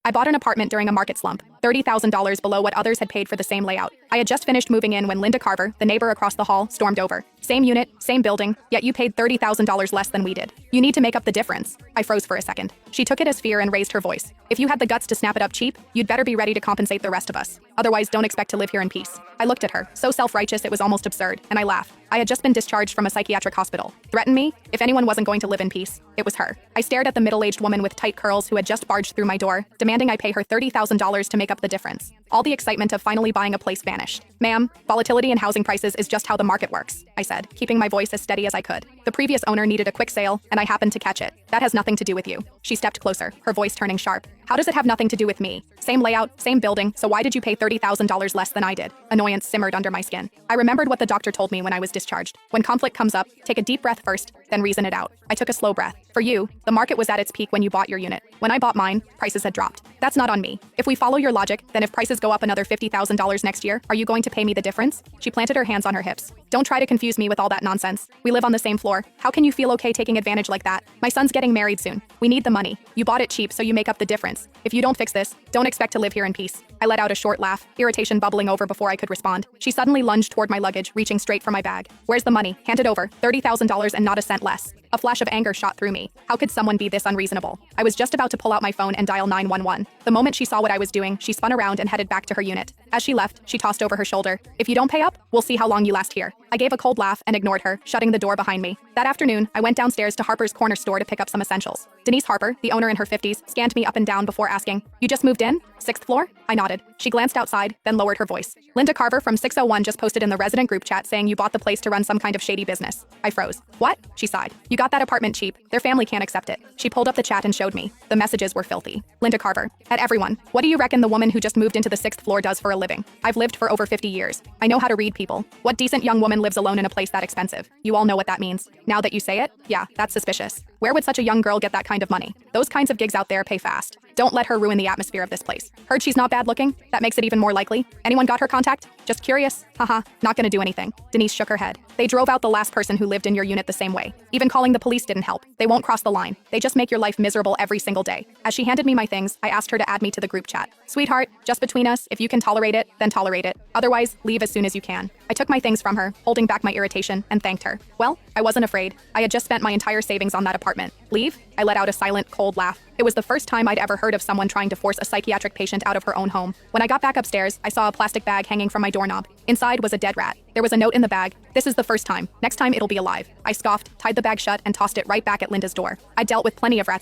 I bought an apartment during a market slump, $30,000 below what others had paid for the same layout. I had just finished moving in when Linda Carver, the neighbor across the hall, stormed over. Same unit, same building, yet you paid $30,000 less than we did. You need to make up the difference. I froze for a second. She took it as fear and raised her voice. If you had the guts to snap it up cheap, you'd better be ready to compensate the rest of us. Otherwise, don't expect to live here in peace. I looked at her, so self-righteous it was almost absurd, and I laughed. I had just been discharged from a psychiatric hospital. Threaten me? If anyone wasn't going to live in peace, it was her. I stared at the middle-aged woman with tight curls who had just barged through my door, demanding I pay her $30,000 to make up the difference. All the excitement of finally buying a place vanished. Ma'am, volatility in housing prices is just how the market works, I said, keeping my voice as steady as I could. The previous owner needed a quick sale, and I happened to catch it. That has nothing to do with you. She stepped closer, her voice turning sharp. How does it have nothing to do with me? Same layout, same building, so why did you pay $30,000 less than I did? Annoyance simmered under my skin. I remembered what the doctor told me when I was discharged. When conflict comes up, take a deep breath first, then reason it out. I took a slow breath. For you, the market was at its peak when you bought your unit. When I bought mine, prices had dropped. That's not on me. If we follow your logic, then if prices go up another $50,000 next year, are you going to pay me the difference? She planted her hands on her hips. Don't try to confuse me with all that nonsense. We live on the same floor. How can you feel okay taking advantage like that? My son's getting married soon. We need the money. You bought it cheap, so you make up the difference. If you don't fix this, don't expect to live here in peace. I let out a short laugh, irritation bubbling over before I could respond. She suddenly lunged toward my luggage, reaching straight for my bag. Where's the money? Hand it over. $30,000 and not a cent less. A flash of anger shot through me. How could someone be this unreasonable? I was just about to pull out my phone and dial 911. The moment she saw what I was doing, she spun around and headed back to her unit. As she left, she tossed over her shoulder. If you don't pay up, we'll see how long you last here. I gave a cold laugh and ignored her, shutting the door behind me. That afternoon, I went downstairs to Harper's Corner store to pick up some essentials. Denise Harper, the owner in her 50s, scanned me up and down before asking, "You just moved in? 6th floor?" I nodded. She glanced outside, then lowered her voice. "Linda Carver from 601 just posted in the resident group chat saying you bought the place to run some kind of shady business." I froze. "What?" She sighed. "You got that apartment cheap. Their family can't accept it." She pulled up the chat and showed me. The messages were filthy. Linda Carver. At everyone. What do you reckon the woman who just moved into the 6th floor does for a living? I've lived for over 50 years. I know how to read people. What decent young woman lives alone in a place that expensive? You all know what that means. Now that you say it, yeah, that's suspicious. Where would such a young girl get that kind of money? Those kinds of gigs out there pay fast. Don't let her ruin the atmosphere of this place. Heard she's not bad looking? That makes it even more likely. Anyone got her contact? Just curious? Haha, not gonna do anything. Denise shook her head. They drove out the last person who lived in your unit the same way. Even calling the police didn't help. They won't cross the line. They just make your life miserable every single day. As she handed me my things, I asked her to add me to the group chat. Sweetheart, just between us, if you can tolerate it, then tolerate it. Otherwise, leave as soon as you can. I took my things from her, holding back my irritation, and thanked her. Well, I wasn't afraid. I had just spent my entire savings on that apartment. Leave? I let out a silent, cold laugh. It was the first time I'd ever heard of someone trying to force a psychiatric patient out of her own home. When I got back upstairs, I saw a plastic bag hanging from my doorknob. Inside was a dead rat. There was a note in the bag. "This is the first time. Next time it'll be alive." I scoffed, tied the bag shut, and tossed it right back at Linda's door. I dealt with plenty of rats